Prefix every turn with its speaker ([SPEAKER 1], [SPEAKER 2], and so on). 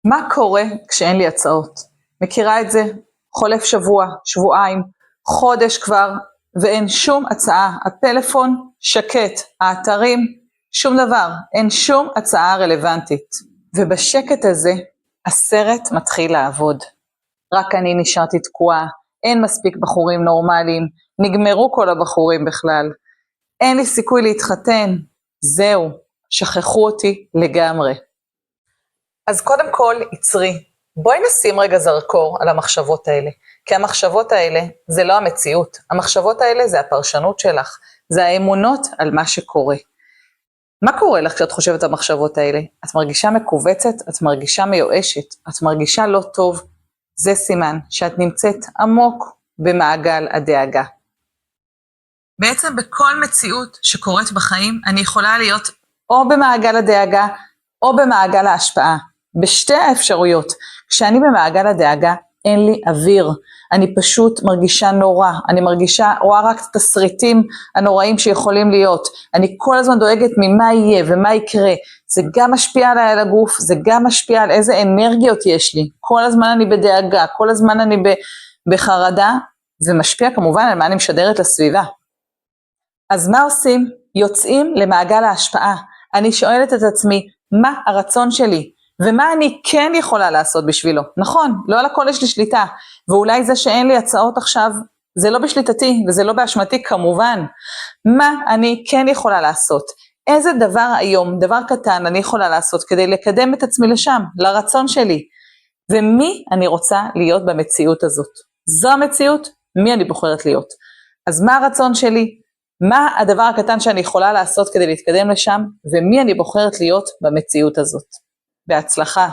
[SPEAKER 1] מה קורה כשאין לי הצעות? מכירה את זה? חולף שבוע, שבועיים, חודש כבר, ואין שום הצעה. הטלפון שקט, האתרים, שום דבר, אין שום הצעה רלוונטית. ובשקט הזה, הסרט מתחיל לעבוד. רק אני נשארתי תקועה, אין מספיק בחורים נורמליים, נגמרו כל הבחורים בכלל. אין לי סיכוי להתחתן, זהו, שכחו אותי לגמרי. אז קודם כל, יצרי, בואי נשים רגע זרקור על המחשבות האלה, כי המחשבות האלה זה לא המציאות, המחשבות האלה זה הפרשנות שלך, זה האמונות על מה שקורה. מה קורה לך כשאת חושבת על המחשבות האלה? את מרגישה מקובצת, את מרגישה מיואשת, את מרגישה לא טוב, זה סימן שאת נמצאת עמוק במעגל הדאגה. בעצם בכל מציאות שקורית בחיים, אני יכולה להיות או במעגל הדאגה, או במעגל ההשפעה. בשתי האפשרויות, כשאני במעגל הדאגה, אין לי אוויר, אני פשוט מרגישה נורא, אני רואה רק את התסריטים הנוראים שיכולים להיות, אני כל הזמן דואגת ממה יהיה ומה יקרה, זה גם משפיע עליי על הגוף, זה גם משפיע על איזה אנרגיות יש לי, כל הזמן אני בדאגה, כל הזמן אני בחרדה, ומשפיע כמובן על מה אני משדרת לסביבה. אז מה עושים? יוצאים למעגל ההשפעה, אני שואלת את עצמי, מה הרצון שלי? ומה אני כן יכולה לעשות בשבילו? נכון, לא על הכל יש לי שליטה, ואולי זה שאין לי הצעות עכשיו, זה לא בשליטתי, וזה לא באשמתי כמובן. מה אני כן יכולה לעשות? איזה דבר היום, דבר קטן אני יכולה לעשות, כדי לקדם את עצמי לשם, לרצון שלי? ומי אני רוצה להיות במציאות הזאת? זו המציאות? מי אני בוחרת להיות? אז מה הרצון שלי? מה הדבר הקטן שאני יכולה לעשות כדי להתקדם לשם, ומי אני בוחרת להיות במציאות הזאת? בהצלחה.